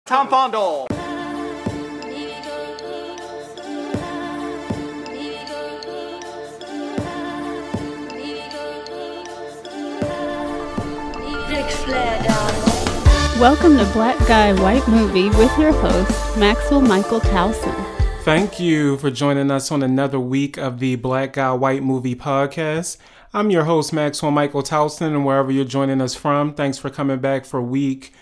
Tomm Fondle. Welcome to Black Guy White Movie with your host, Maxwell Michael Towson. Thank you for joining us on another week of the Black Guy White Movie podcast. I'm your host, Maxwell Michael Towson, and wherever you're joining us from, thanks for coming back for week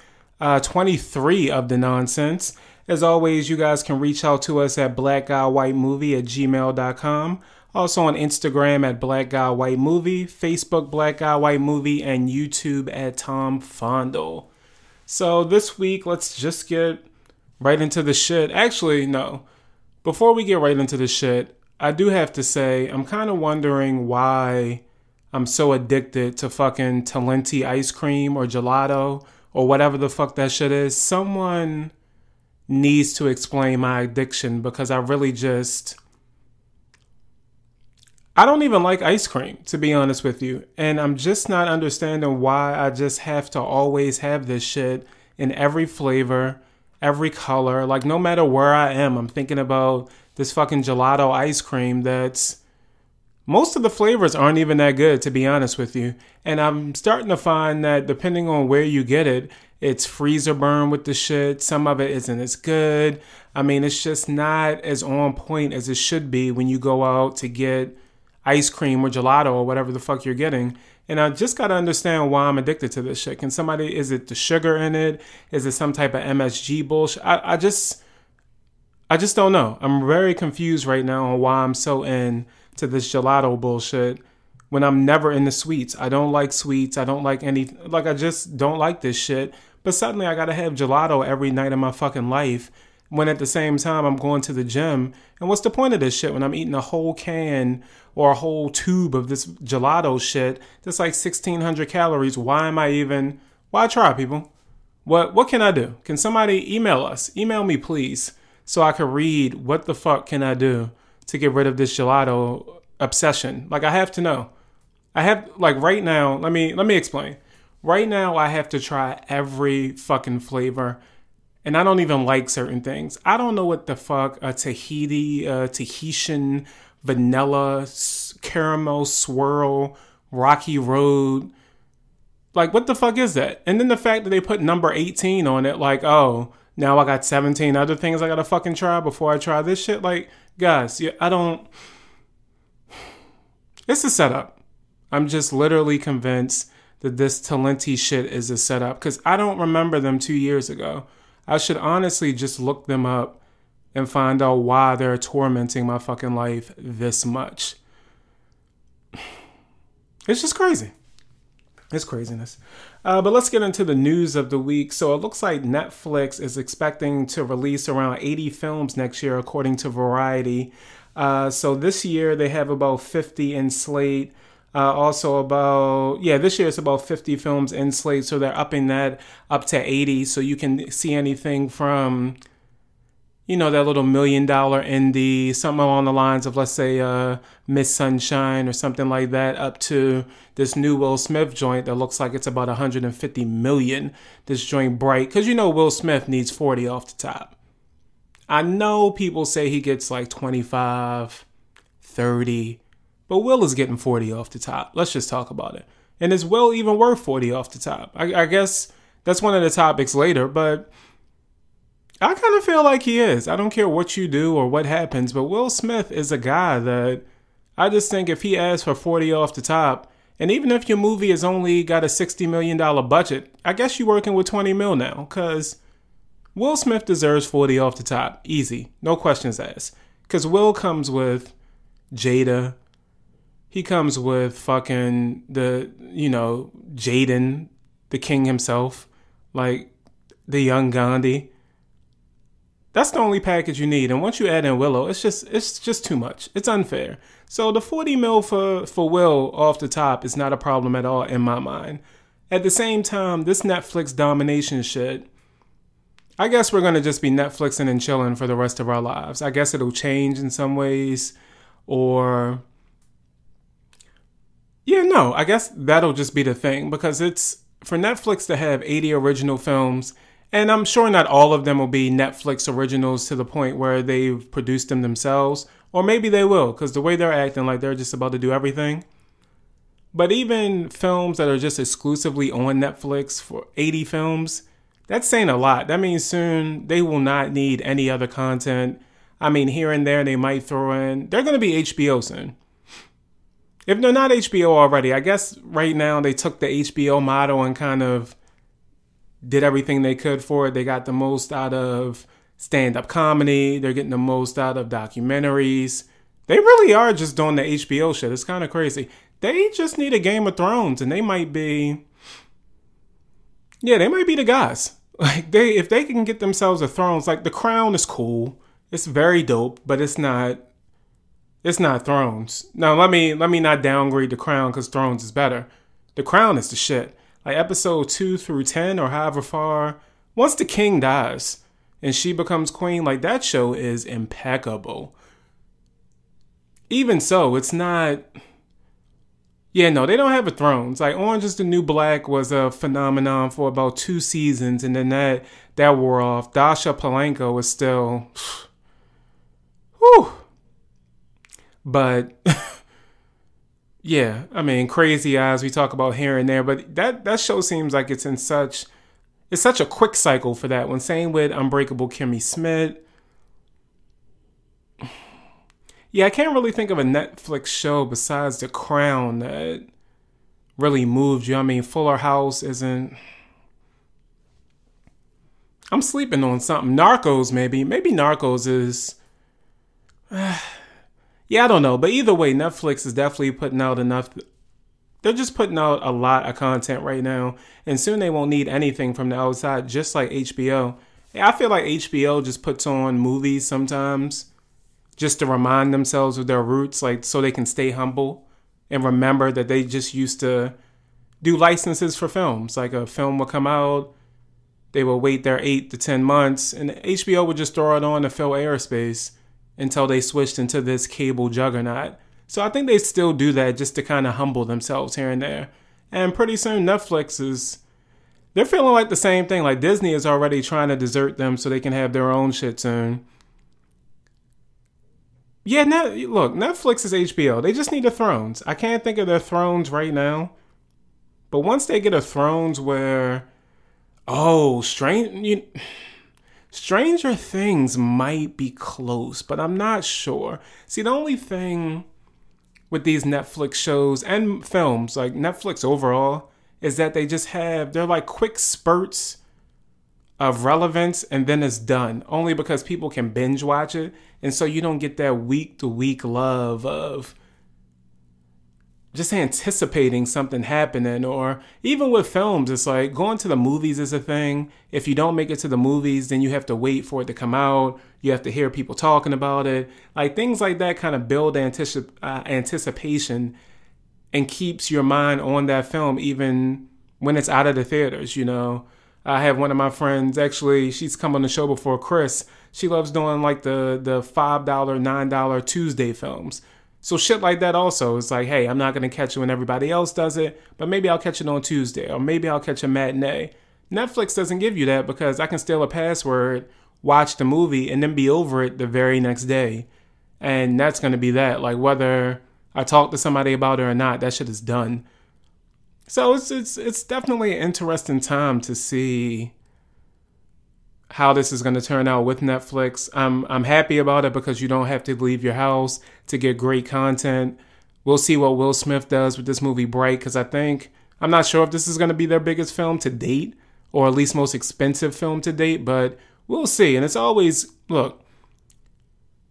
23 of the nonsense. As always, you guys can reach out to us at blackguywhitemovie@gmail.com. Also on Instagram at Black Guy White Movie, Facebook Black Guy White Movie, and YouTube at Tomm Fondle. So this week, let's just get right into the shit. Actually, no. Before we get right into the shit, I do have to say, I'm kind of wondering why I'm so addicted to fucking Talenti ice cream or gelato or whatever the fuck that shit is. Someone needs to explain my addiction because I don't even like ice cream, to be honest with you. And I'm just not understanding why I just have to always have this shit in every flavor, every color. Like, no matter where I am, I'm thinking about this fucking gelato ice cream that's... Most of the flavors aren't even that good, to be honest with you. And I'm starting to find that depending on where you get it, it's freezer burn with the shit. Some of it isn't as good. I mean, it's just not as on point as it should be when you go out to get ice cream or gelato or whatever the fuck you're getting. And I just got to understand why I'm addicted to this shit. Is it the sugar in it? Is it some type of MSG bullshit? I just don't know. I'm very confused right now on why I'm so into this gelato bullshit when I'm never into sweets. I don't like sweets. I don't like I just don't like this shit. But suddenly I got to have gelato every night of my fucking life when at the same time I'm going to the gym. And what's the point of this shit when I'm eating a whole can or a whole tube of this gelato shit that's like 1,600 calories? Why try, people? What can I do? Can somebody email us? Email me, please, so I can read what the fuck can I do to get rid of this gelato obsession. Like, I have to know. Right now, let me explain. Right now, I have to try every fucking flavor, and I don't even like certain things. I don't know what the fuck a Tahitian vanilla caramel swirl Rocky Road. Like, what the fuck is that? And then the fact that they put number 18 on it, like, oh, now I got 17 other things I gotta fucking try before I try this shit. Like, guys, it's a setup. I'm just literally convinced that this Talenti shit is a setup because I don't remember them 2 years ago. I should honestly just look them up and find out why they're tormenting my fucking life this much. It's just crazy. It's craziness. But let's get into the news of the week. So it looks like Netflix is expecting to release around 80 films next year, according to Variety. So this year they have about 50 in slate. This year it's about 50 films in slate. So they're upping that up to 80. So you can see anything from, that little $1 million indie, something along the lines of, let's say, Miss Sunshine or something like that, up to this new Will Smith joint that looks like it's about 150 million. This joint Bright, because Will Smith needs 40 off the top. I know people say he gets like 25, 30, but Will is getting 40 off the top. Let's just talk about it. And is Will even worth 40 off the top? I guess that's one of the topics later, but I kind of feel like he is. I don't care what you do or what happens, but Will Smith is a guy that I just think if he asks for 40 off the top, and even if your movie has only got a $60 million budget, I guess you're working with 20 mil now, because Will Smith deserves 40 off the top. Easy. No questions asked. Because Will comes with Jada. He comes with fucking Jaden, the king himself, like the young Gandhi. That's the only package you need. And once you add in Willow, it's just too much. It's unfair. So the 40 mil for Will off the top is not a problem at all in my mind. At the same time, this Netflix domination shit, I guess we're going to just be Netflixing and chilling for the rest of our lives. I guess it'll change in some ways. Or, I guess that'll just be the thing. Because it's for Netflix to have 80 original films And I'm sure not all of them will be Netflix originals to the point where they've produced them themselves. Or maybe they will, because the way they're acting like they're just about to do everything. But even films that are just exclusively on Netflix for 80 films, that's saying a lot. That means soon they will not need any other content. I mean, here and there they might throw in. They're going to be HBO soon. If they're not HBO already, I guess right now they took the HBO model and kind of did everything they could for it. They got the most out of stand-up comedy. They're getting the most out of documentaries. They really are just doing the HBO shit. It's kind of crazy. They just need a Game of Thrones, and they might be... Yeah, they might be the guys. Like, if they can get themselves a Thrones, like, The Crown is cool. It's very dope, but it's not Thrones. Now, let me not downgrade The Crown because Thrones is better. The Crown is the shit. Like episode 2 through 10 or however far, once the king dies and she becomes queen, like that show is impeccable. Even so, it's not... Yeah, no, they don't have a Thrones. Like Orange is the New Black was a phenomenon for about 2 seasons and then that wore off. Dasha Palenko was still... Whew. But... Yeah, I mean, Crazy Eyes, we talk about here and there, but that show seems like it's such a quick cycle for that one. Same with Unbreakable Kimmy Schmidt. Yeah, I can't really think of a Netflix show besides The Crown that really moved you. I mean, Fuller House isn't... I'm sleeping on something. Narcos, maybe. Maybe Narcos is... Yeah, I don't know. But either way, Netflix is definitely putting out enough. They're just putting out a lot of content right now. And soon they won't need anything from the outside, just like HBO. I feel like HBO just puts on movies sometimes just to remind themselves of their roots, like so they can stay humble and remember that they just used to do licenses for films. Like a film would come out, they will wait their 8 to 10 months, and HBO would just throw it on to fill airspace until they switched into this cable juggernaut. So I think they still do that just to kind of humble themselves here and there. And pretty soon Netflix they're feeling like the same thing. Like Disney is already trying to desert them so they can have their own shit soon. Yeah, look, Netflix is HBO. They just need a Thrones. I can't think of their Thrones right now. But once they get a Thrones where... Oh, Stranger Things might be close, but I'm not sure. See, the only thing with these Netflix shows and films, like Netflix overall, is that they're like quick spurts of relevance and then it's done. Only because people can binge watch it. And so you don't get that week to week love of just anticipating something happening. Or even with films, it's like going to the movies is a thing. If you don't make it to the movies, then you have to wait for it to come out. You have to hear people talking about it. Like things like that kind of build anticipation and keeps your mind on that film even when it's out of the theaters, you know. I have one of my friends, actually, she's come on the show before, Chris. She loves doing like the $5, $9 Tuesday films. So shit like that also. It's like, hey, I'm not going to catch it when everybody else does it, but maybe I'll catch it on Tuesday, or maybe I'll catch a matinee. Netflix doesn't give you that because I can steal a password, watch the movie, and then be over it the very next day. And that's going to be that. Like whether I talk to somebody about it or not, that shit is done. So it's definitely an interesting time to see how this is going to turn out with Netflix. I'm happy about it because you don't have to leave your house to get great content. We'll see what Will Smith does with this movie Bright, because I'm not sure if this is going to be their biggest film to date, or at least most expensive film to date, but we'll see. And it's always, look,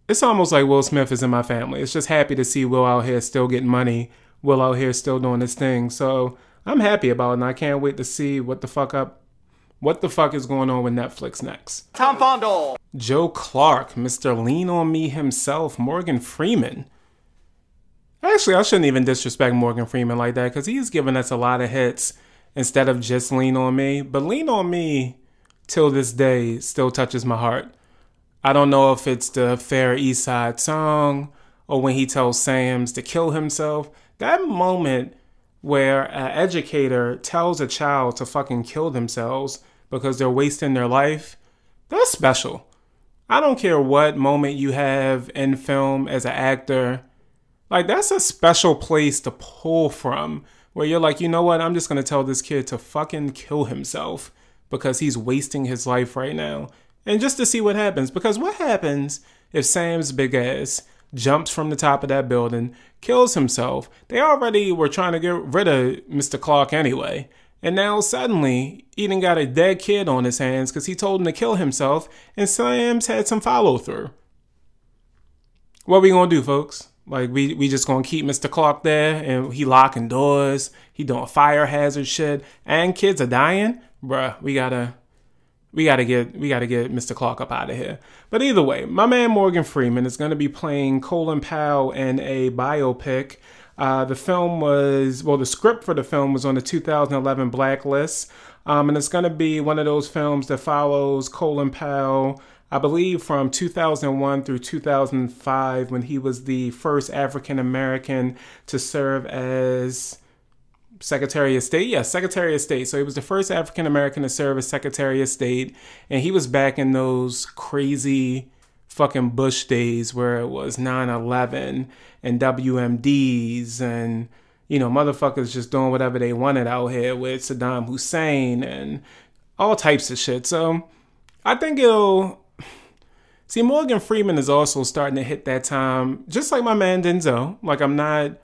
it's almost like Will Smith is in my family. It's just happy to see Will out here still getting money, Will out here still doing his thing. So I'm happy about it, and I can't wait to see what the fuck is going on with Netflix next. Tomm Fondle. Joe Clark, Mr. Lean On Me himself, Morgan Freeman. Actually, I shouldn't even disrespect Morgan Freeman like that because he's given us a lot of hits instead of just Lean On Me. But Lean On Me, till this day, still touches my heart. I don't know if it's the Fair East Side song or when he tells Sam's to kill himself. That moment where an educator tells a child to fucking kill themselves because they're wasting their life, that's special. I don't care what moment you have in film as an actor. Like, that's a special place to pull from, where you're like, you know what? I'm just going to tell this kid to fucking kill himself because he's wasting his life right now. And just to see what happens. Because what happens if Sam's big ass jumps from the top of that building, kills himself? They already were trying to get rid of Mr. Clark anyway. And now suddenly, Eden got a dead kid on his hands because he told him to kill himself, and Sam's had some follow through. What we gonna do, folks? Like, we just gonna keep Mr. Clark there and he locking doors, he doing fire hazard shit, and kids are dying? Bruh, we gotta get Mr. Clark up out of here. But either way, my man Morgan Freeman is gonna be playing Colin Powell in a biopic. The script for the film was on the 2011 Blacklist. And it's going to be one of those films that follows Colin Powell, I believe from 2001 through 2005, when he was the first African American to serve as Secretary of State. Yeah, Secretary of State. So he was the first African American to serve as Secretary of State. And he was back in those crazy fucking Bush days where it was 9/11 and WMDs and, you know, motherfuckers just doing whatever they wanted out here with Saddam Hussein and all types of shit. So I think Morgan Freeman is also starting to hit that time, just like my man Denzel. Like, I'm not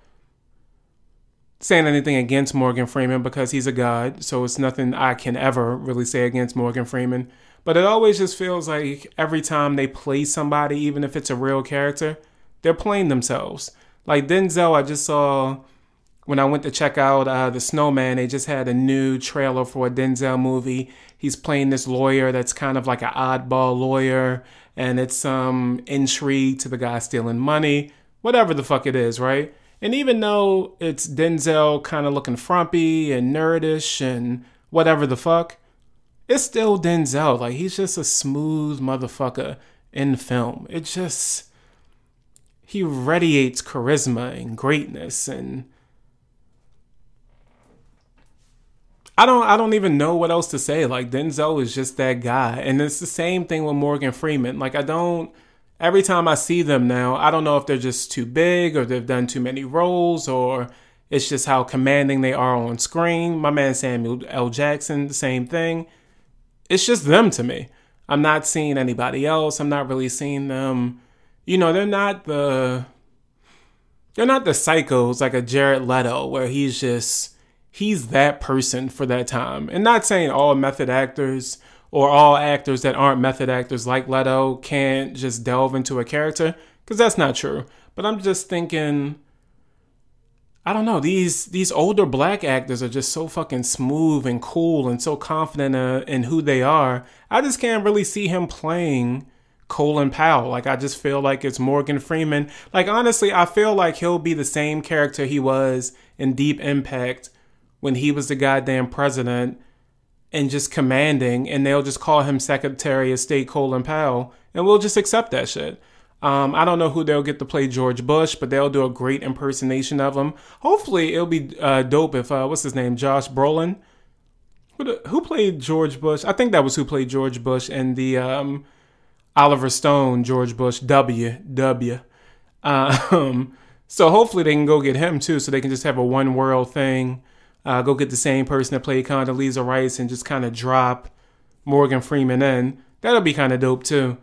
saying anything against Morgan Freeman because he's a god, so it's nothing I can ever really say against Morgan Freeman. But it always just feels like every time they play somebody, even if it's a real character, they're playing themselves. Like Denzel, I just saw when I went to check out the Snowman, they just had a new trailer for a Denzel movie. He's playing this lawyer that's kind of like an oddball lawyer, and it's some intrigue to the guy stealing money, whatever the fuck it is, right? And even though it's Denzel kind of looking frumpy and nerdish and whatever the fuck, it's still Denzel. Like, he's just a smooth motherfucker in film. He radiates charisma and greatness, and I don't even know what else to say. Like, Denzel is just that guy. And it's the same thing with Morgan Freeman. Like, every time I see them now, I don't know if they're just too big or they've done too many roles or it's just how commanding they are on screen. My man Samuel L. Jackson, the same thing. It's just them to me. I'm not seeing anybody else. I'm not really seeing them. You know, they're not the psychos like a Jared Leto where he's that person for that time. And not saying all method actors or all actors that aren't method actors like Leto can't just delve into a character, because that's not true. But I'm just thinking, I don't know, these older black actors are just so fucking smooth and cool and so confident in who they are. I just can't really see him playing Colin Powell. Like, I just feel like it's Morgan Freeman. Like, honestly, I feel like he'll be the same character he was in Deep Impact when he was the goddamn president and just commanding, and they'll just call him Secretary of State Colin Powell, and we'll just accept that shit. I don't know who they'll get to play George Bush, but they'll do a great impersonation of him. Hopefully, it'll be dope if, what's his name, Josh Brolin? Who played George Bush? I think that was who played George Bush in the Oliver Stone George Bush W. So hopefully they can go get him too, so they can just have a one world thing. Go get the same person that played Condoleezza Rice and just kind of drop Morgan Freeman in. That'll be kind of dope too.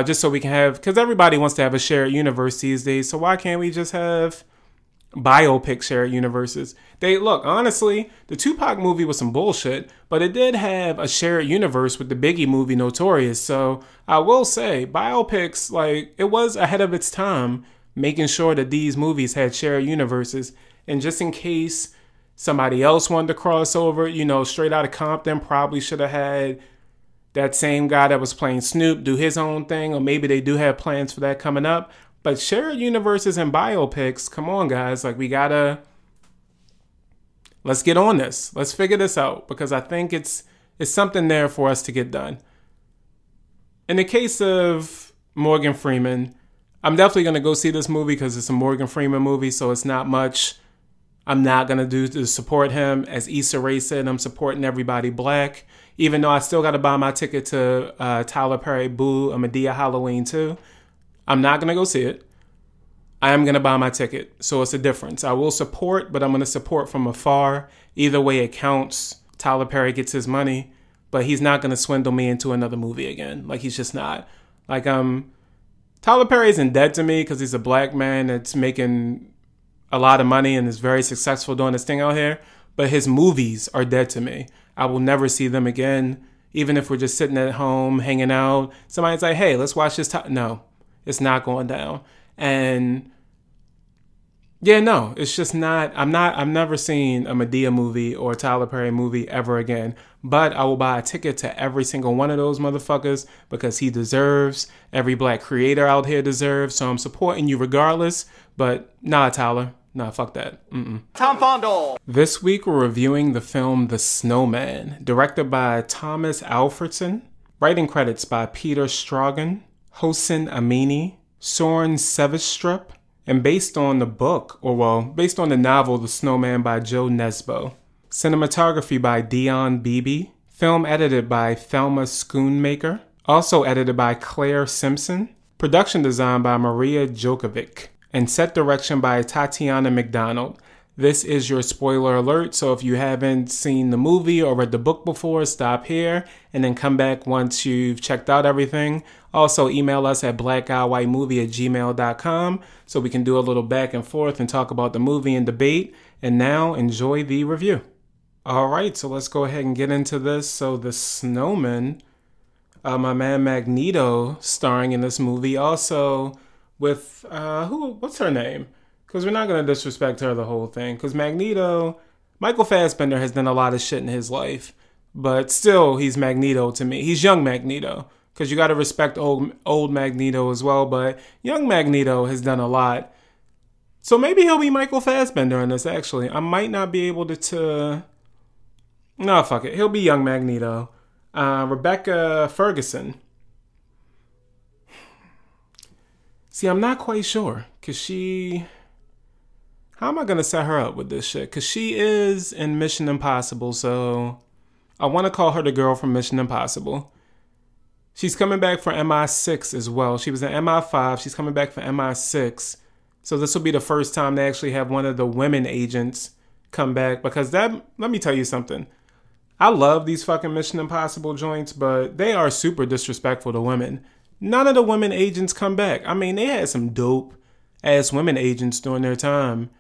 Just so we can have, because everybody wants to have a shared universe these days. So why can't we just have biopic shared universes? Look, honestly, the Tupac movie was some bullshit, but it did have a shared universe with the Biggie movie Notorious. So I will say biopics, like, it was ahead of its time, making sure that these movies had shared universes. And just in case somebody else wanted to cross over, you know, Straight Outta Compton probably should have had that same guy that was playing Snoop do his own thing, or maybe they do have plans for that coming up. But shared universes and biopics, come on, guys. Like, let's get on this. Let's figure this out, because I think it's something there for us to get done. In the case of Morgan Freeman, I'm definitely going to go see this movie because it's a Morgan Freeman movie, so it's not much I'm not going to do to support him. As Issa Rae said, I'm supporting everybody black. Even though I still got to buy my ticket to Tyler Perry Boo, a Medea Halloween 2. I'm not going to go see it. I am going to buy my ticket. So it's a difference. I will support, but I'm going to support from afar. Either way it counts. Tyler Perry gets his money, but he's not going to swindle me into another movie again. Like, he's just not. Like, Tyler Perry isn't dead to me because he's a black man that's making a lot of money and is very successful doing this thing out here. But his movies are dead to me. I will never see them again. Even if we're just sitting at home, hanging out. Somebody's like, hey, let's watch this. No, it's not going down. And yeah, no, it's just not. I've never seen a Medea movie or a Tyler Perry movie ever again. But I will buy a ticket to every single one of those motherfuckers because he deserves. Every black creator out here deserves. So I'm supporting you regardless. But nah, Tyler. Nah, fuck that. Tomm Fondle. This week we're reviewing the film The Snowman, directed by Thomas Alfredson. Writing credits by Peter Stragan, Hossein Amini, Soren Sevestrup, and based on the book, based on the novel The Snowman by Joe Nesbo. Cinematography by Dion Beebe. Film edited by Thelma Schoonmaker. Also edited by Claire Simpson. Production design by Maria Djokovic. And set direction by Tatiana McDonald. This is your spoiler alert, so if you haven't seen the movie or read the book before, stop here and then come back once you've checked out everything. Also, email us at blackguywhitemovie@gmail.com so we can do a little back and forth and talk about the movie and debate. And now, enjoy the review. All right, so let's go ahead and get into this. So, The Snowman, my man Magneto starring in this movie. Also with, what's her name? Because we're not going to disrespect her the whole thing. Because Magneto, Michael Fassbender has done a lot of shit in his life. But still, he's Magneto to me. He's young Magneto. Because you got to respect old Magneto as well. But young Magneto has done a lot. So maybe he'll be Michael Fassbender in this, actually. I might not be able to... No, fuck it. He'll be young Magneto. Rebecca Ferguson. See, I'm not quite sure. Because she... How am I going to set her up with this shit? Because she is in Mission Impossible, so... I want to call her the girl from Mission Impossible. She's coming back for MI6 as well. She was in MI5. She's coming back for MI6. So this will be the first time they actually have one of the women agents come back. Because that... Let me tell you something. I love these fucking Mission Impossible joints, but they are super disrespectful to women. None of the women agents come back. I mean, they had some dope-ass women agents during their time.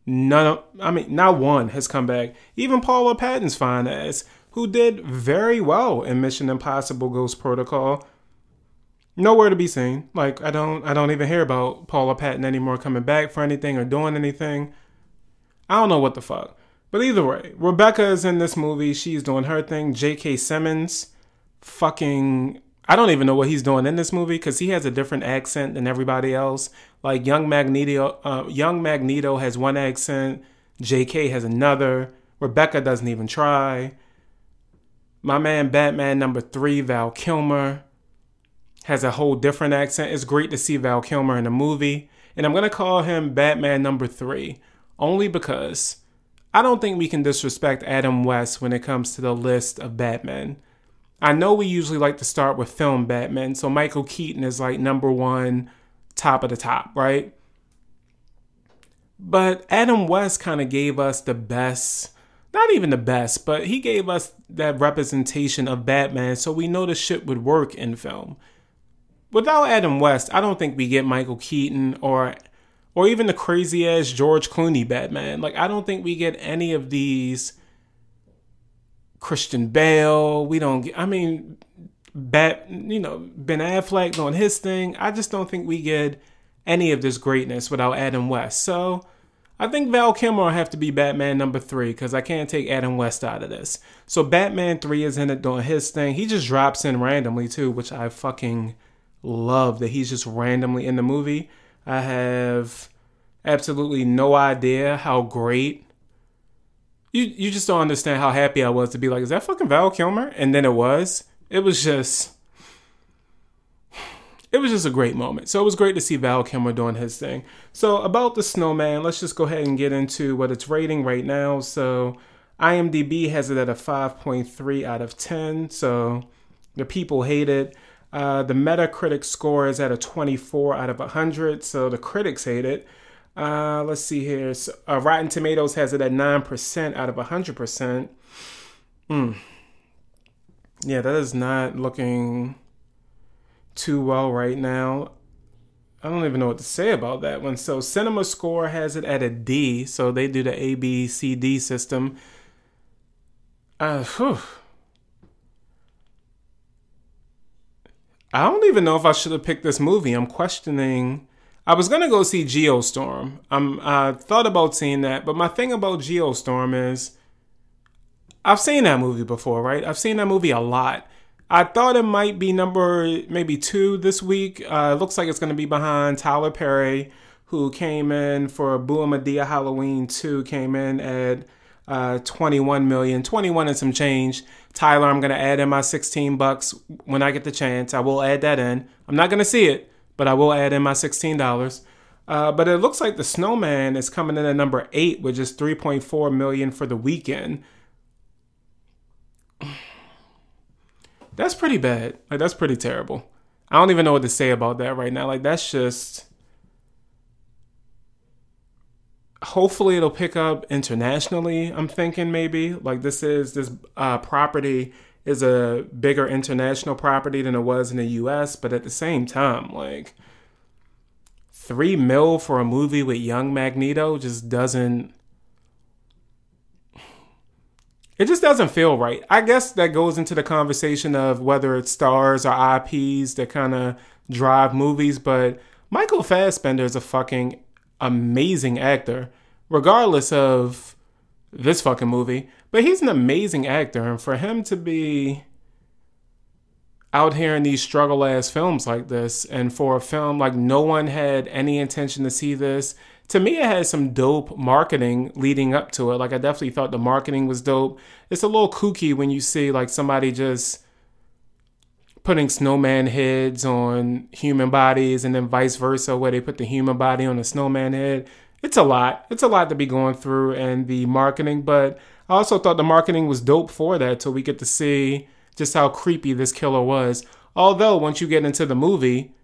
Not one has come back. Even Paula Patton's fine ass, who did very well in Mission Impossible Ghost Protocol. Nowhere to be seen. Like, I don't even hear about Paula Patton anymore coming back for anything or doing anything. I don't know what the fuck. But either way, Rebecca is in this movie. She's doing her thing. J.K. Simmons, I don't even know what he's doing in this movie because he has a different accent than everybody else. Like young Magneto has one accent. J.K. has another. Rebecca doesn't even try. My man Batman #3, Val Kilmer, has a whole different accent. It's great to see Val Kilmer in a movie. And I'm going to call him Batman #3 only because I don't think we can disrespect Adam West when it comes to the list of Batman. I know we usually like to start with film Batman, so Michael Keaton is like #1, top of the top, right? But Adam West kind of gave us the best, not even the best, but he gave us that representation of Batman, so we know the shit would work in film. Without Adam West, I don't think we get Michael Keaton or even the crazy ass George Clooney Batman. Like, I don't think we get any of these. Christian Bale, we don't get, Ben Affleck doing his thing. I just don't think we get any of this greatness without Adam West. So I think Val Kilmer will have to be Batman #3 because I can't take Adam West out of this. So Batman 3 is in it doing his thing. He just drops in randomly too, which I fucking love that he's just randomly in the movie. I have absolutely no idea how great. You just don't understand how happy I was to be like, is that fucking Val Kilmer? And then it was. It was just... it was just a great moment. So it was great to see Val Kilmer doing his thing. So about the Snowman, let's just go ahead and get into what it's rating right now. So IMDb has it at a 5.3 out of 10. So the people hate it. The Metacritic score is at a 24 out of 100. So the critics hate it. Let's see here. So, Rotten Tomatoes has it at 9% out of 100%. Yeah, that is not looking too well right now. I don't even know what to say about that one. So Cinema Score has it at a D. So they do the A, B, C, D system. I don't even know if I should have picked this movie. I'm questioning. I was going to go see Geostorm. I thought about seeing that. But my thing about Geostorm is I've seen that movie before, right? I've seen that movie a lot. I thought it might be number maybe 2 this week. It looks like it's going to be behind Tyler Perry, who came in for Boo Madea Halloween 2, came in at 21 million, 21 and some change. Tyler, I'm going to add in my $16 when I get the chance. I will add that in. I'm not going to see it, but I will add in my $16. But it looks like the Snowman is coming in at number 8 with just 3.4 million for the weekend. That's pretty bad. Like, that's pretty terrible. I don't even know what to say about that right now. Like, that's just... Hopefully it'll pick up internationally, I'm thinking maybe. Like, this property is a bigger international property than it was in the U.S., but at the same time, like, $3 million for a movie with young Magneto just doesn't... It just doesn't feel right. I guess that goes into the conversation of whether it's stars or IPs that kind of drive movies, but Michael Fassbender is a fucking amazing actor, regardless of this fucking movie. But he's an amazing actor, and for him to be out here in these struggle-ass films like this, and for a film like no one had any intention to see this, to me, it had some dope marketing leading up to it. Like, I definitely thought the marketing was dope. It's a little kooky when you see, like, somebody just putting snowman heads on human bodies and then vice versa, where they put the human body on a snowman head. It's a lot. It's a lot to be going through, and the marketing. But I also thought the marketing was dope for that, so we get to see just how creepy this killer was. Although, once you get into the movie...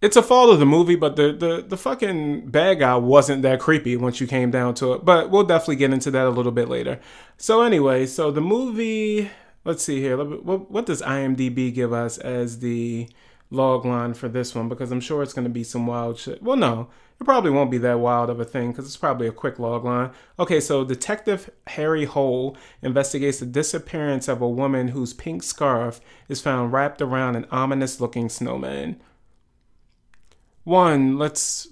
It's a fault of the movie, but the fucking bad guy wasn't that creepy once you came down to it. But we'll definitely get into that a little bit later. So anyway, so the movie, let's see here. What does IMDb give us as the log line for this one? Because I'm sure it's going to be some wild shit. Well, no, it probably won't be that wild of a thing because it's probably a quick log line. Okay, so Detective Harry Hole investigates the disappearance of a woman whose pink scarf is found wrapped around an ominous-looking snowman. One, let's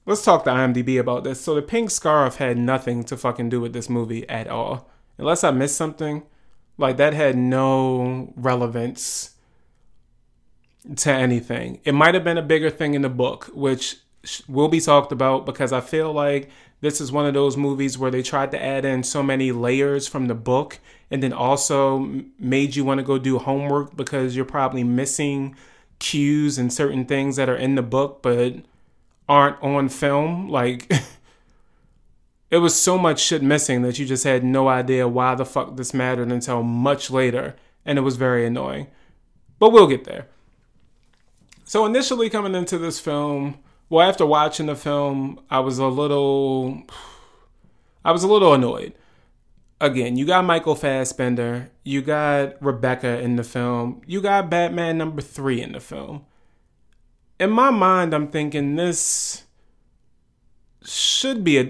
talk to IMDb about this. So the pink scarf had nothing to fucking do with this movie at all. Unless I missed something, like that had no relevance to anything. It might have been a bigger thing in the book, which will be talked about because I feel like this is one of those movies where they tried to add in so many layers from the book and then also made you want to go do homework because you're probably missing cues and certain things that are in the book but aren't on film. Like, it was so much shit missing that you just had no idea why the fuck this mattered until much later, and it was very annoying. But we'll get there. So initially coming into this film, well, after watching the film, I was a little annoyed. Again, you got Michael Fassbender, you got Rebecca in the film, you got Batman number 3 in the film. In my mind, I'm thinking this should be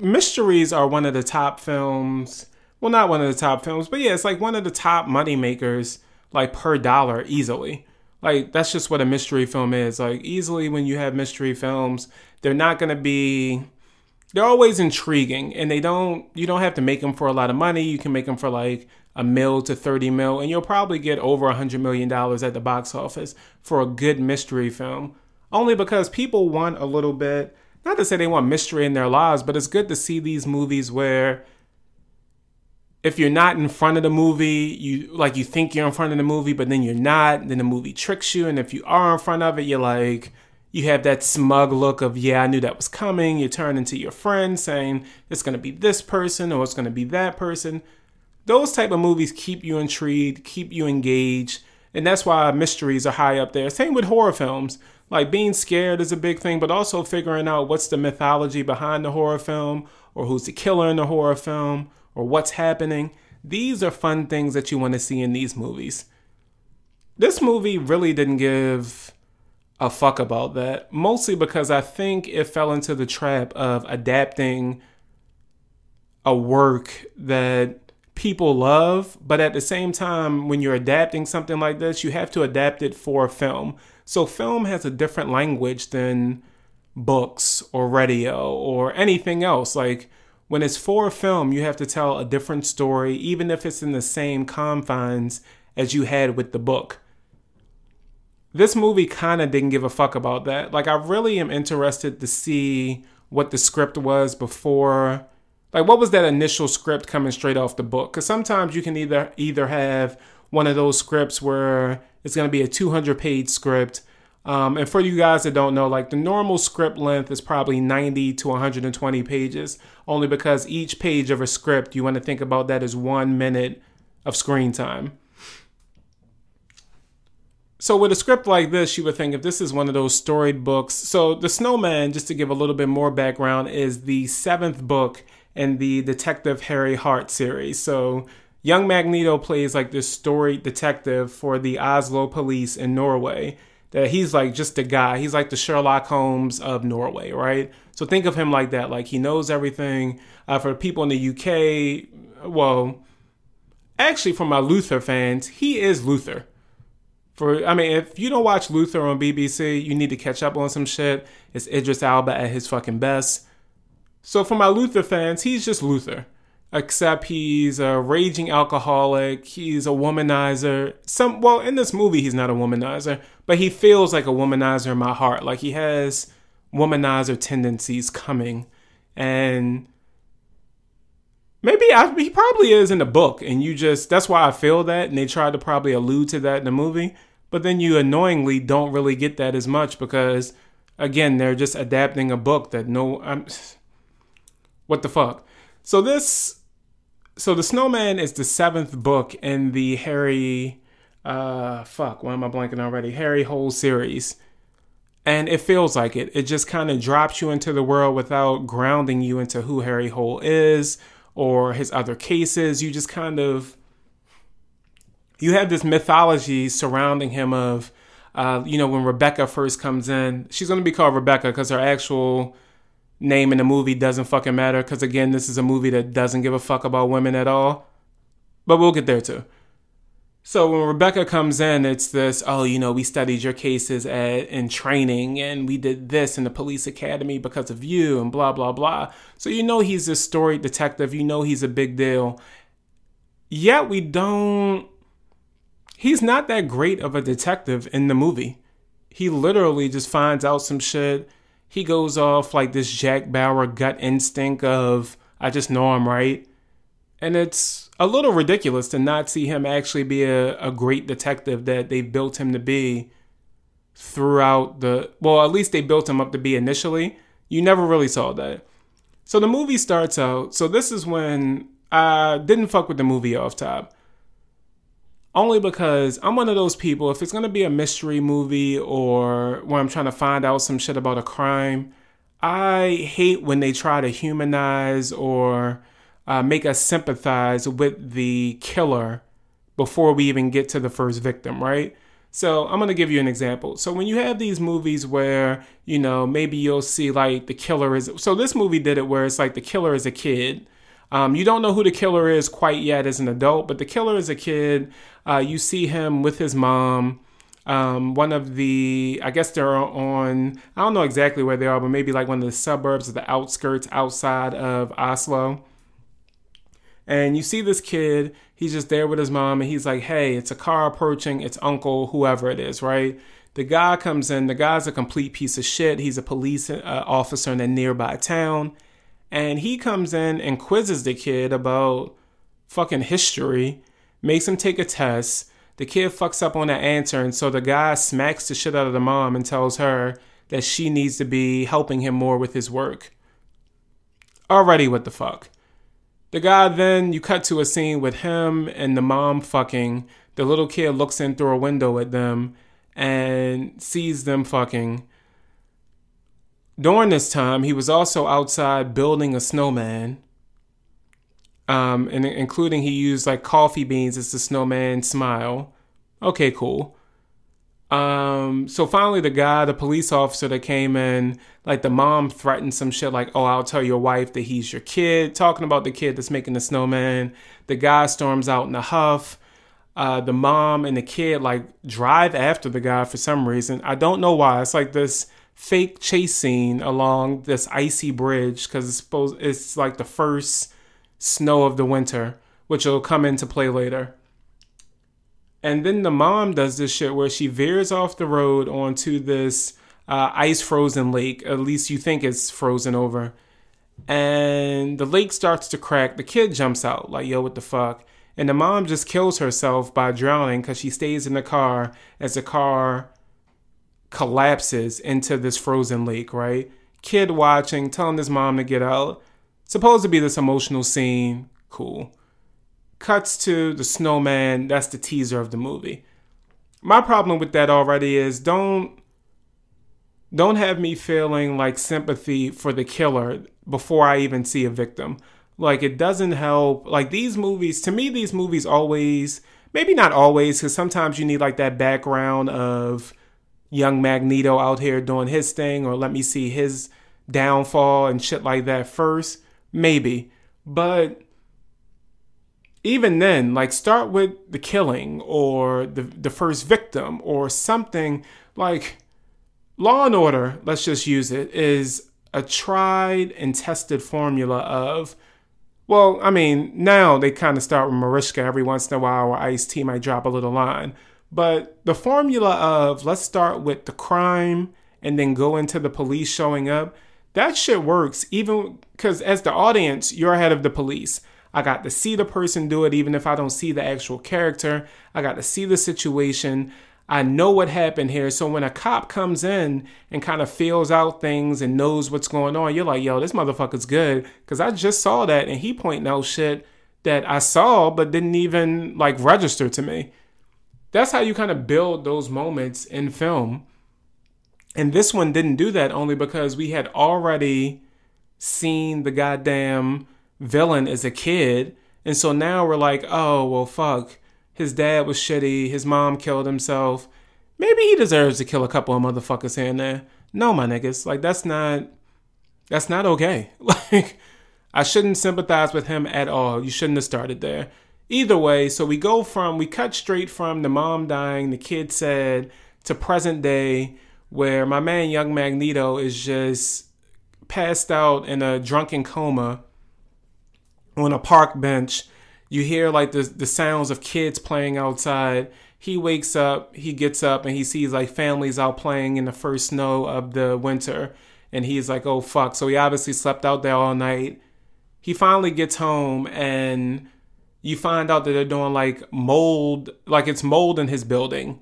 mysteries are one of the top films. Well, not one of the top films, but yeah, it's like one of the top money makers, like per dollar easily. Like, that's just what a mystery film is. Like, easily when you have mystery films, they're always intriguing, and you don't have to make them for a lot of money. You can make them for like $1 million to $30 million, and you'll probably get over $100 million at the box office for a good mystery film. Only because people want a little bit, not to say they want mystery in their lives, but it's good to see these movies where if you're not in front of the movie, you think you're in front of the movie, but then you're not. Then the movie tricks you. And if you are in front of it, you're like, you have that smug look of, yeah, I knew that was coming. You turn into your friend saying it's going to be this person or it's going to be that person. Those type of movies keep you intrigued, keep you engaged. And that's why mysteries are high up there. Same with horror films. Like being scared is a big thing, but also figuring out what's the mythology behind the horror film, or who's the killer in the horror film, or what's happening. These are fun things that you want to see in these movies. This movie really didn't give a fuck about that, mostly because I think it fell into the trap of adapting a work that people love, but at the same time, when you're adapting something like this, you have to adapt it for film. So film has a different language than books or radio or anything else. Like when it's for film, you have to tell a different story, even if it's in the same confines as you had with the book. This movie kind of didn't give a fuck about that. Like, I really am interested to see what the script was before. Like, what was that initial script coming straight off the book? Because sometimes you can either have one of those scripts where it's going to be a 200-page script. And for you guys that don't know, like the normal script length is probably 90 to 120 pages, only because each page of a script, you want to think about that as 1 minute of screen time. So with a script like this, you would think if this is one of those storied books. So The Snowman, just to give a little bit more background, is the 7th book in the Detective Harry Hart series. So young Magneto plays like this storied detective for the Oslo police in Norway. That he's like just a guy. He's like the Sherlock Holmes of Norway, right? So think of him like that. Like he knows everything. For people in the UK, well, actually for my Luther fans, he is Luther. If you don't watch Luther on BBC, you need to catch up on some shit. It's Idris Elba at his fucking best. So for my Luther fans, he's just Luther. Except he's a raging alcoholic. He's a womanizer. In this movie, he's not a womanizer, but he feels like a womanizer in my heart. Like he has womanizer tendencies coming. And he probably is in the book, and that's why I feel that, and they tried to probably allude to that in the movie, but then you annoyingly don't really get that as much because, again, they're just adapting a book that what the fuck? So The Snowman is the 7th book in the Harry, why am I blanking already? Harry Hole series. And it feels like it. It just kind of drops you into the world without grounding you into who Harry Hole is, or his other cases. You just you have this mythology surrounding him of, when Rebecca first comes in, she's going to be called Rebecca because her actual name in the movie doesn't fucking matter. Because again, this is a movie that doesn't give a fuck about women at all. But we'll get there too. So when Rebecca comes in, it's this, we studied your cases in training and we did this in the police academy because of you and blah, blah, blah. So he's this storied detective. He's a big deal. Yet he's not that great of a detective in the movie. He literally just finds out some shit. He goes off like this Jack Bauer gut instinct of, I just know I'm right. And it's a little ridiculous to not see him actually be a great detective that they built him to be throughout at least they built him up to be initially. You never really saw that. So the movie starts out. So this is when I didn't fuck with the movie off top. Only because I'm one of those people, if it's going to be a mystery movie or where I'm trying to find out some shit about a crime, I hate when they try to humanize or make us sympathize with the killer before we even get to the first victim, right? So I'm going to give you an example. So when you have these movies where, maybe you'll see like the killer is... So this movie did it where it's like the killer is a kid. You don't know who the killer is quite yet as an adult, but the killer is a kid. You see him with his mom. I guess they're on, I don't know exactly where they are, but maybe like one of the suburbs or the outskirts outside of Oslo. And you see this kid, he's just there with his mom, and he's like, hey, it's a car approaching, it's uncle, whoever it is, right? The guy comes in, the guy's a complete piece of shit. He's a police officer in a nearby town. And he comes in and quizzes the kid about fucking history, makes him take a test. The kid fucks up on that answer, and so the guy smacks the shit out of the mom and tells her that she needs to be helping him more with his work. Already, what the fuck? The guy then, you cut to a scene with him and the mom fucking. The little kid looks in through a window at them and sees them fucking. During this time, he was also outside building a snowman. And including he used like coffee beans as the snowman smile. Okay, cool. So finally the police officer that came in, like the mom threatened some shit like, oh, I'll tell your wife that he's your kid, talking about the kid that's making the snowman. The guy storms out in a huff. The mom and the kid like drive after the guy for some reason. I don't know why. It's like this fake chase scene along this icy bridge because it's like the first snow of the winter, which will come into play later. And then the mom does this shit where she veers off the road onto this ice frozen lake. At least you think it's frozen over. And the lake starts to crack. The kid jumps out like, yo, what the fuck? And the mom just kills herself by drowning because she stays in the car as the car collapses into this frozen lake, right? Kid watching, telling his mom to get out. Supposed to be this emotional scene. Cool. Cuts to the snowman. That's the teaser of the movie. My problem with that already is don't have me feeling like sympathy for the killer before I even see a victim. Like, it doesn't help. Like, these movies, to me, these movies always, maybe not always, because sometimes you need like that background of young Magneto out here doing his thing, or let me see his downfall and shit like that first. Maybe. But even then, like, start with the killing or the first victim or something. Like, Law and Order, let's just use it, is a tried and tested formula of, well, I mean, now they kind of start with Mariska every once in a while, or Ice-T might drop a little line. But the formula of let's start with the crime and then go into the police showing up, that shit works, even because as the audience, you're ahead of the police. I got to see the person do it, even if I don't see the actual character. I got to see the situation. I know what happened here. So when a cop comes in and kind of feels out things and knows what's going on, you're like, yo, this motherfucker's good. Because I just saw that and he pointing out shit that I saw but didn't even like register to me. That's how you kind of build those moments in film. And this one didn't do that only because we had already seen the goddamn villain as a kid. And so now we're like, oh, well, fuck. His dad was shitty. His mom killed himself. Maybe he deserves to kill a couple of motherfuckers here and there. No, my niggas. Like, that's not okay. Like, I shouldn't sympathize with him at all. You shouldn't have started there. Either way, so we cut straight from the mom dying, the kid sad, to present day, where my man Young Magneto is just passed out in a drunken coma on a park bench. You hear like the sounds of kids playing outside. He wakes up, he gets up, and he sees like families out playing in the first snow of the winter. And he's like, oh fuck. So he obviously slept out there all night. He finally gets home and you find out that they're doing like mold, like it's mold in his building.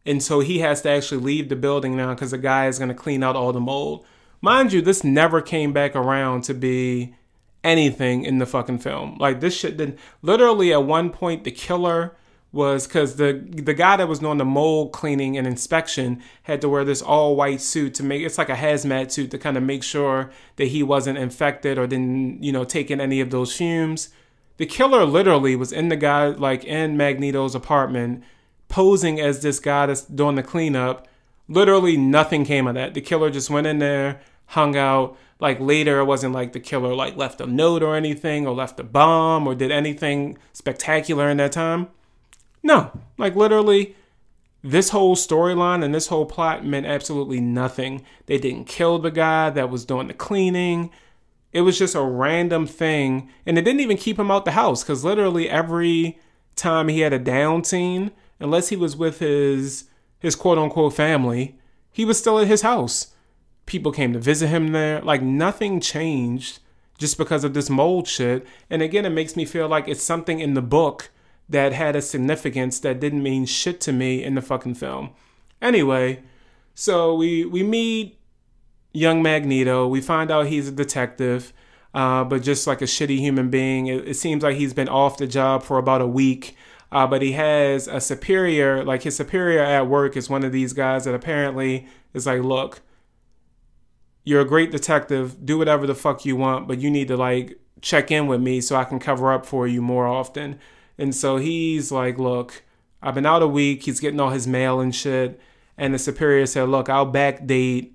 And so he has to actually leave the building now because the guy is going to clean out all the mold. Mind you, this never came back around to be anything in the fucking film. Like, this shit didn't. Literally at one point the killer was, because the guy that was doing the mold cleaning and inspection had to wear this all white suit to make, it's like a hazmat suit to kind of make sure that he wasn't infected or didn't, take in any of those fumes. The killer literally was in the guy, like in Magneto's apartment, posing as this guy that's doing the cleanup. Literally nothing came of that. The killer just went in there, hung out. Like later, it wasn't like the killer like left a note or anything or left a bomb or did anything spectacular in that time. No, like literally this whole storyline and this whole plot meant absolutely nothing. They didn't kill the guy that was doing the cleaning. It was just a random thing. And it didn't even keep him out the house because literally every time he had a down scene, unless he was with his quote unquote family, he was still at his house. People came to visit him there. Like, nothing changed. just because of this mold shit. And again, it makes me feel like it's something in the book that had a significance that didn't mean shit to me in the fucking film. Anyway, so we meet young Magneto. We find out he's a detective, but just like a shitty human being. It seems like he's been off the job for about a week. But he has a superior, like his superior at work is one of these guys that apparently is like, look, you're a great detective, do whatever the fuck you want, but you need to like check in with me so I can cover up for you more often. And so he's like, look, I've been out a week. He's getting all his mail and shit. And the superior said, look, I'll backdate,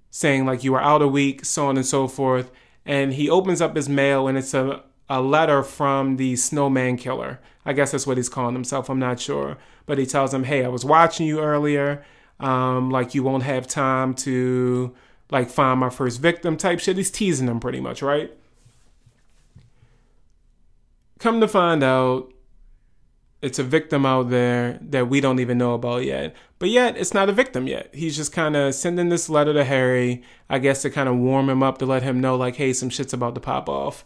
saying like you were out a week, so on and so forth. And he opens up his mail and it's a letter from the Snowman killer. I guess that's what he's calling himself. I'm not sure. But he tells him, hey, I was watching you earlier. Like you won't have time to like find my first victim type shit. He's teasing him pretty much, right? Come to find out, it's a victim out there that we don't even know about yet. But yet, it's not a victim yet. He's just kind of sending this letter to Harry, I guess to kind of warm him up, to let him know, like, hey, some shit's about to pop off.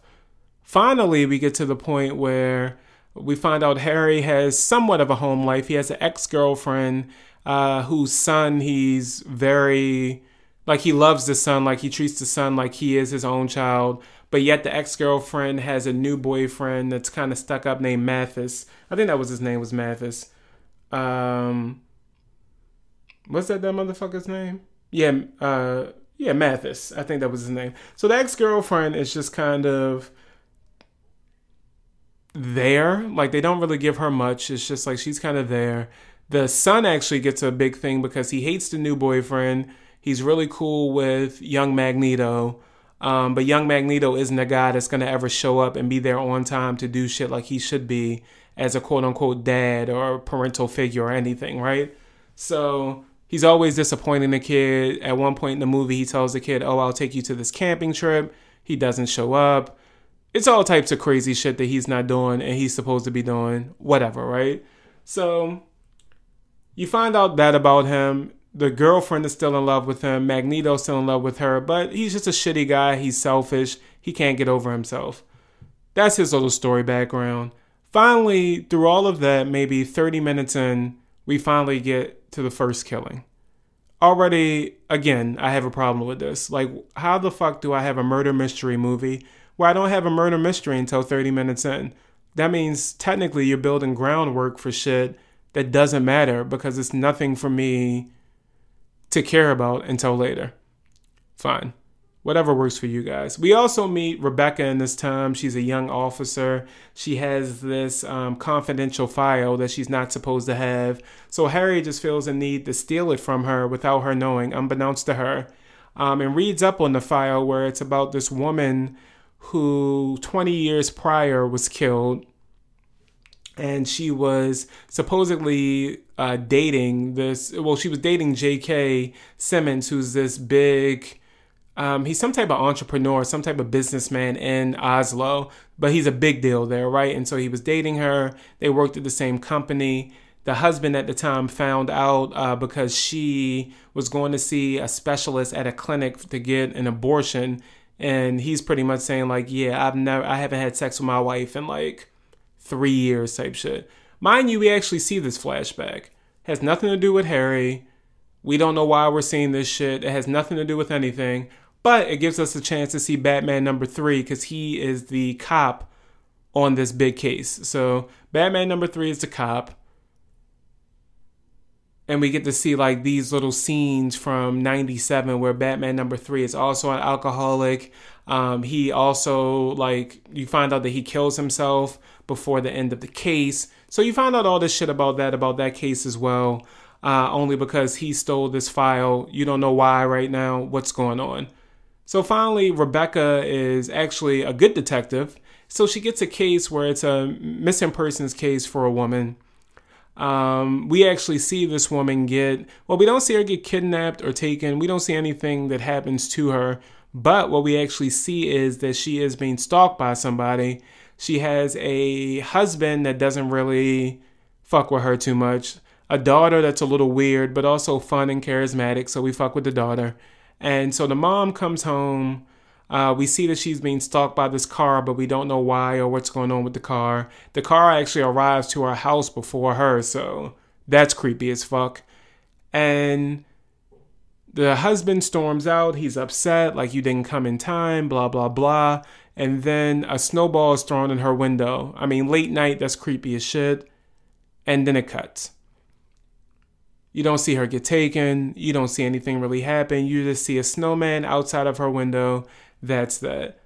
Finally, we get to the point where we find out Harry has somewhat of a home life. He has an ex-girlfriend whose son he's very... like, he loves the son, like, he treats the son like he is his own child. But yet the ex-girlfriend has a new boyfriend that's kind of stuck up named Mathis. I think that was his name, was Mathis. What's that motherfucker's name? Yeah, Mathis. I think that was his name. So the ex-girlfriend is just kind of there. Like, they don't really give her much. It's just like she's kind of there. The son actually gets a big thing because he hates the new boyfriend. He's really cool with young Magneto. But young Magneto isn't a guy that's going to ever show up and be there on time to do shit like he should be as a quote-unquote dad or parental figure or anything, right? So he's always disappointing the kid. At one point in the movie, he tells the kid, oh, I'll take you to this camping trip. He doesn't show up. It's all types of crazy shit that he's not doing and he's supposed to be doing. Whatever, right? So you find out that about him. The girlfriend is still in love with him. Magneto's still in love with her. But he's just a shitty guy. He's selfish. He can't get over himself. That's his little story background. Finally, through all of that, maybe 30 minutes in, we finally get to the first killing. Already, again, I have a problem with this. Like, how the fuck do I have a murder mystery movie where I don't have a murder mystery until 30 minutes in? That means technically you're building groundwork for shit that doesn't matter because it's nothing for me to care about until later. Fine. Whatever works for you guys. We also meet Rebecca in this time. She's a young officer. She has this confidential file that she's not supposed to have. So Harry just feels a need to steal it from her without her knowing, unbeknownst to her. And reads up on the file where it's about this woman who 20 years prior was killed. And she was supposedly dating this... well, she was dating J.K. Simmons, who's this big... he's some type of entrepreneur, some type of businessman in Oslo. But he's a big deal there, right? And so he was dating her. They worked at the same company. The husband at the time found out because she was going to see a specialist at a clinic to get an abortion. And he's pretty much saying, like, yeah, I haven't had sex with my wife in, like... 3 years type shit. Mind you, we actually see this flashback. Has nothing to do with Harry. We don't know why we're seeing this shit. It has nothing to do with anything. But it gives us a chance to see Batman number 3 because he is the cop on this big case. So Batman number 3 is the cop. And we get to see like these little scenes from 97 where Batman number 3 is also an alcoholic. He also, like, you find out that he kills himself before the end of the case. So you find out all this shit about that case as well. Only because he stole this file. You don't know why right now, what's going on. So finally, Rebecca is actually a good detective. So she gets a case where it's a missing persons case for a woman. We actually see this woman we don't see her get kidnapped or taken. We don't see anything that happens to her. But what we actually see is that she is being stalked by somebody. She has a husband that doesn't really fuck with her too much. A daughter that's a little weird, but also fun and charismatic. So we fuck with the daughter. And so the mom comes home We see that she's being stalked by this car, but we don't know why or what's going on with the car. The car actually arrives to our house before her, so that's creepy as fuck. And the husband storms out. He's upset, like, you didn't come in time, blah, blah, blah. And then a snowball is thrown in her window. I mean, late night, that's creepy as shit. And then it cuts. You don't see her get taken. You don't see anything really happen. You just see a snowman outside of her window. That's that.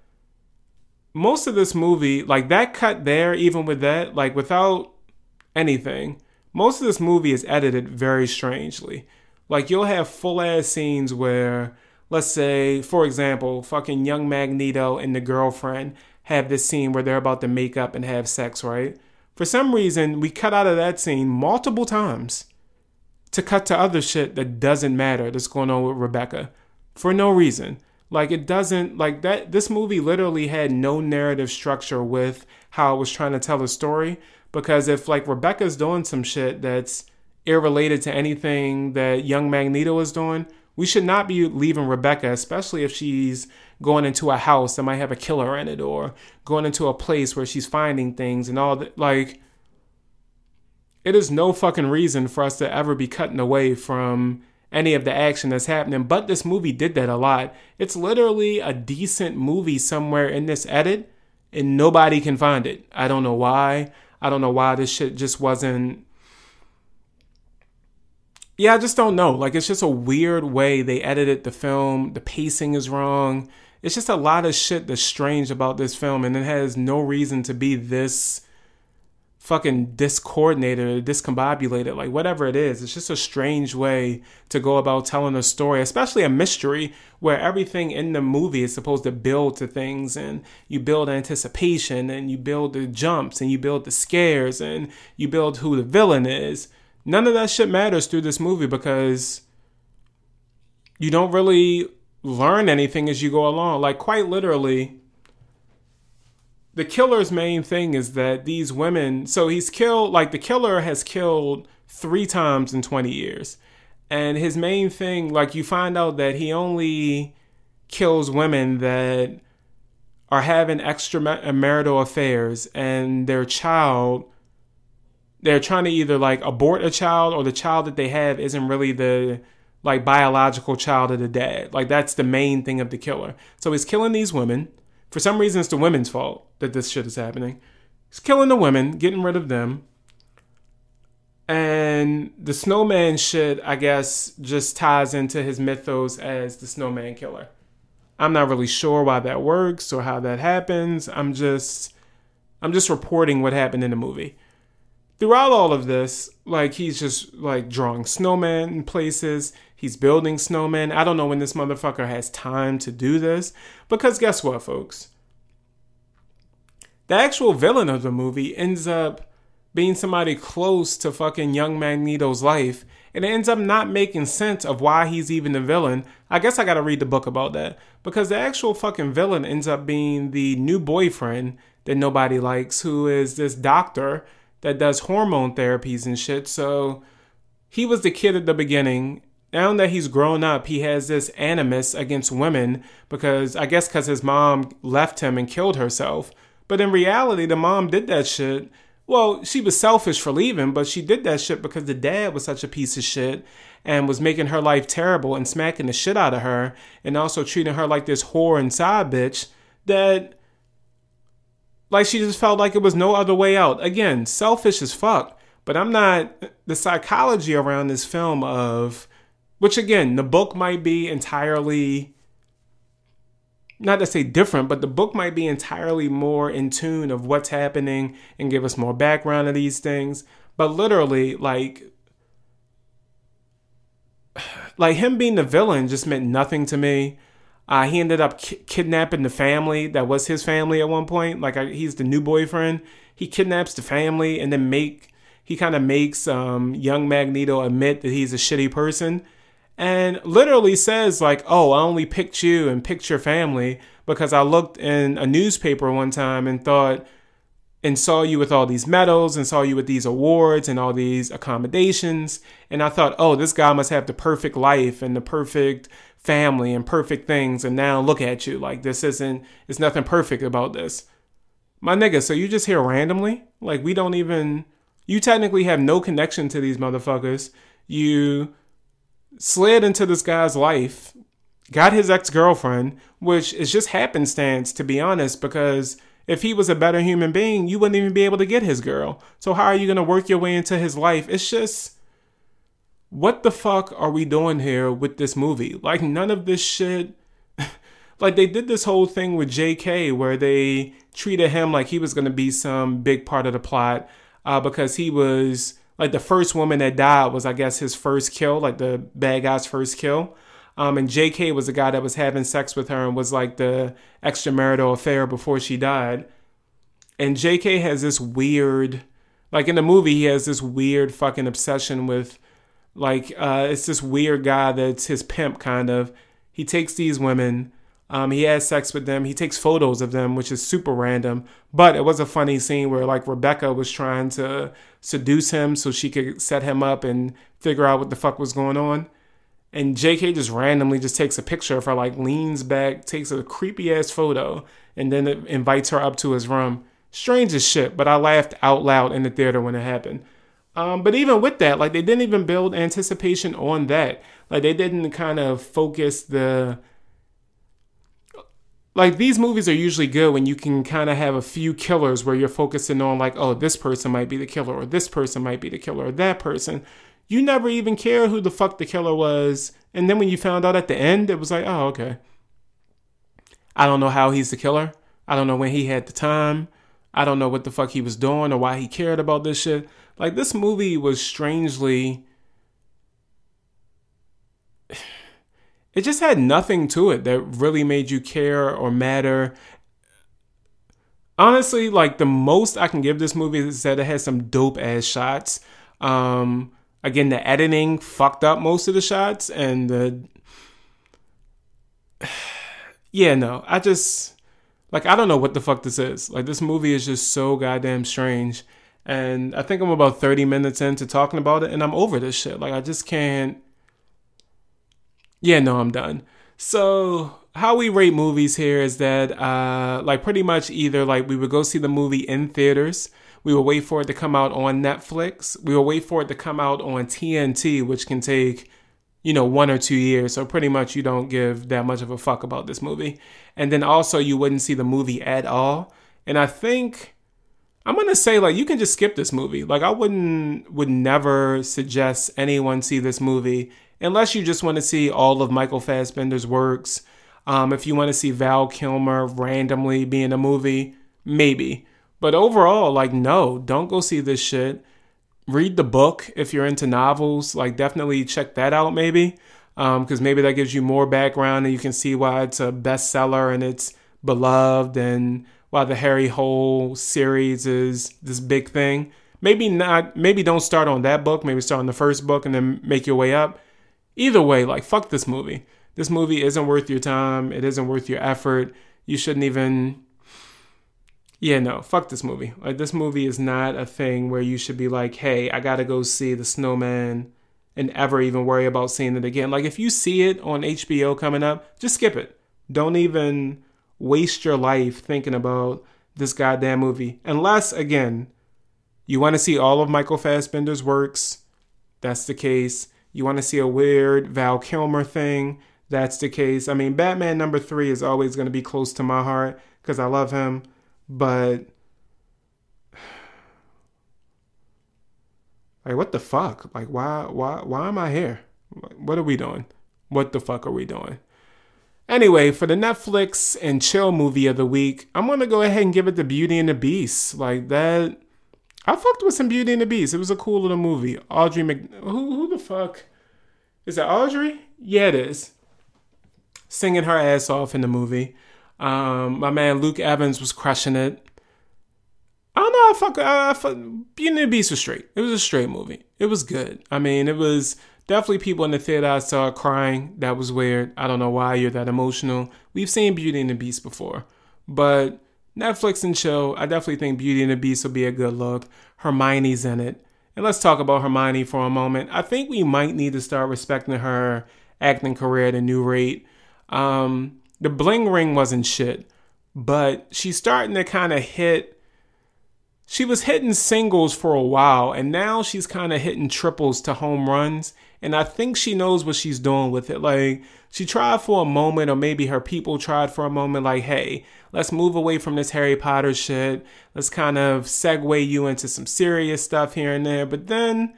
Most of this movie, like that cut there, even with that, like without anything, most of this movie is edited very strangely. Like you'll have full ass scenes where, let's say, for example, fucking young Magneto and the girlfriend have this scene where they're about to make up and have sex, right? For some reason, we cut out of that scene multiple times to cut to other shit that doesn't matter that's going on with Rebecca for no reason. Like it doesn't, like that, this movie literally had no narrative structure with how it was trying to tell a story. Because if like Rebecca's doing some shit that's irrelated to anything that young Magneto is doing, we should not be leaving Rebecca, especially if she's going into a house that might have a killer in it, or going into a place where she's finding things and all that. Like, it is no fucking reason for us to ever be cutting away from any of the action that's happening. But this movie did that a lot. It's literally a decent movie somewhere in this edit, and nobody can find it. I don't know why. I don't know why this shit just wasn't. Yeah, I just don't know. Like, it's just a weird way they edited the film. The pacing is wrong. It's just a lot of shit that's strange about this film, and it has no reason to be this fucking discoordinated, discombobulated, like whatever it is. It's just a strange way to go about telling a story, especially a mystery where everything in the movie is supposed to build to things, and you build anticipation, and you build the jumps, and you build the scares, and you build who the villain is. None of that shit matters through this movie because you don't really learn anything as you go along. Like, quite literally, the killer's main thing is that these women, so he's killed, like the killer has killed 3 times in 20 years. And his main thing, like you find out that he only kills women that are having extramarital affairs, and their child, they're trying to either like abort a child, or the child that they have isn't really the like biological child of the dad. Like that's the main thing of the killer. So he's killing these women. For some reason, it's the women's fault that this shit is happening. He's killing the women, getting rid of them. And the snowman shit, I guess, just ties into his mythos as the snowman killer. I'm not really sure why that works or how that happens. I'm just reporting what happened in the movie. Throughout all of this, like, he's just, like, drawing snowmen in places. He's building snowmen. I don't know when this motherfucker has time to do this. Because guess what, folks? The actual villain of the movie ends up being somebody close to fucking young Magneto's life. And it ends up not making sense of why he's even the villain. I guess I gotta read the book about that. Because the actual fucking villain ends up being the new boyfriend that nobody likes, who is this doctor that does hormone therapies and shit. So he was the kid at the beginning. Now that he's grown up, he has this animus against women because his mom left him and killed herself. But in reality, the mom did that shit. Well, she was selfish for leaving, but she did that shit because the dad was such a piece of shit and was making her life terrible and smacking the shit out of her and also treating her like this whore and side bitch that, like, she just felt like it was no other way out. Again, selfish as fuck. But I'm not, the psychology around this film of, which again, the book might be entirely, not to say different, but the book might be entirely more in tune of what's happening and give us more background of these things. But literally, like him being the villain just meant nothing to me. He ended up kidnapping the family that was his family at one point. Like, he's the new boyfriend. He kidnaps the family and then he kind of makes young Magneto admit that he's a shitty person. And literally says, like, oh, I only picked you and picked your family because I looked in a newspaper one time and thought, and saw you with all these medals and saw you with these awards and all these accommodations. And I thought, oh, this guy must have the perfect life and the perfect family and perfect things, and now look at you. Like, it's nothing perfect about this. My nigga, so you just here randomly? Like, you technically have no connection to these motherfuckers. You slid into this guy's life, got his ex-girlfriend, which is just happenstance, to be honest, because if he was a better human being, you wouldn't even be able to get his girl. So how are you going to work your way into his life? It's just, what the fuck are we doing here with this movie? Like, none of this shit. Like, they did this whole thing with JK where they treated him like he was going to be some big part of the plot because he was, like, the first woman that died was, I guess, his first kill, like the bad guy's first kill. And JK was the guy that was having sex with her and was like the extramarital affair before she died. And JK has this weird, like in the movie, he has this weird fucking obsession with, like, it's this weird guy that's his pimp, kind of. He takes these women, he has sex with them, he takes photos of them, which is super random. But it was a funny scene where, like, Rebecca was trying to seduce him so she could set him up and figure out what the fuck was going on. And JK just randomly just takes a picture of her, like leans back, takes a creepy ass photo, and then invites her up to his room. Strange as shit, but I laughed out loud in the theater when it happened. But even with that, like, they didn't even build anticipation on that. Like, they didn't kind of focus like, these movies are usually good when you can kind of have a few killers where you're focusing on, like, oh, this person might be the killer, or this person might be the killer, or that person. You never even care who the fuck the killer was. And then when you found out at the end, it was like, oh, okay. I don't know how he's the killer. I don't know when he had the time. I don't know what the fuck he was doing or why he cared about this shit. Like, this movie was strangely... It just had nothing to it that really made you care or matter. Honestly, like, the most I can give this movie is that it has some dope-ass shots. Again, the editing fucked up most of the shots, and yeah, no, I don't know what the fuck this is. Like, this movie is just so goddamn strange, and I think I'm about 30 minutes into talking about it, and I'm over this shit. Like, I just can't. Yeah, no, I'm done. So, how we rate movies here is that, like, pretty much either, like, we would go see the movie in theaters. We will wait for it to come out on Netflix. We will wait for it to come out on TNT, which can take, 1 or 2 years. So pretty much you don't give that much of a fuck about this movie. And then also you wouldn't see the movie at all. And I think, I'm going to say, like, you can just skip this movie. Like, I would never suggest anyone see this movie unless you just want to see all of Michael Fassbender's works. If you want to see Val Kilmer randomly be in a movie, maybe. But overall, like, no, don't go see this shit. Read the book if you're into novels. Like, definitely check that out, maybe. Because maybe that gives you more background and you can see why it's a bestseller and it's beloved and why the Harry Hole series is this big thing. Maybe not. Maybe don't start on that book. Maybe start on the first book and then make your way up. Either way, like, fuck this movie. This movie isn't worth your time. It isn't worth your effort. You shouldn't even... Yeah, no, fuck this movie. Like, this movie is not a thing where you should be like, hey, I gotta go see the Snowman and ever even worry about seeing it again. Like, if you see it on HBO coming up, just skip it. Don't even waste your life thinking about this goddamn movie. Unless, again, you want to see all of Michael Fassbender's works, that's the case. You want to see a weird Val Kilmer thing, that's the case. I mean, Batman #3 is always going to be close to my heart because I love him. But, like, what the fuck? Like, why am I here? What are we doing? What the fuck are we doing? Anyway, for the Netflix and chill movie of the week, I'm going to go ahead and give it to Beauty and the Beast. Like, that, I fucked with some Beauty and the Beast. It was a cool little movie. Audrey who the fuck? Is it Audrey? Yeah, it is. Singing her ass off in the movie. My man Luke Evans was crushing it. I don't know. I fuck. Beauty and the Beast was straight. It was a straight movie. It was good. I mean, it was definitely people in the theater I saw crying. That was weird. I don't know why you're that emotional. We've seen Beauty and the Beast before, but Netflix and chill. I definitely think Beauty and the Beast will be a good look. Hermione's in it, and let's talk about Hermione for a moment. I think we might need to start respecting her acting career at a new rate. The bling ring wasn't shit, but she's starting to kind of hit. She was hitting singles for a while, and now she's kind of hitting triples to home runs. And I think she knows what she's doing with it. Like, she tried for a moment, or maybe her people tried for a moment, like, hey, let's move away from this Harry Potter shit. Let's kind of segue you into some serious stuff here and there. But then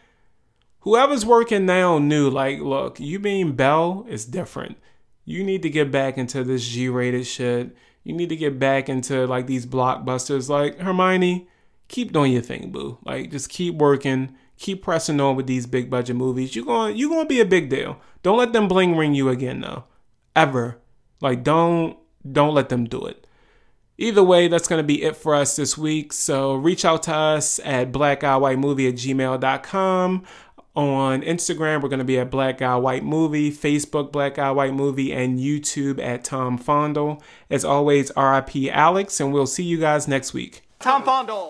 whoever's working now knew, like, look, you being Belle is different. You need to get back into this G-rated shit. You need to get back into, like, these blockbusters. Like, Hermione, keep doing your thing, boo. Like, just keep working. Keep pressing on with these big budget movies. You're gonna be a big deal. Don't let them bling ring you again, though. Ever. Like, don't let them do it. Either way, that's going to be it for us this week. So reach out to us at blackguywhitemovie@gmail.com. On Instagram, we're going to be at Black Guy White Movie, Facebook Black Guy White Movie, and YouTube at Tomm Fondle. As always, RIP Alex, and we'll see you guys next week. Tomm Fondle.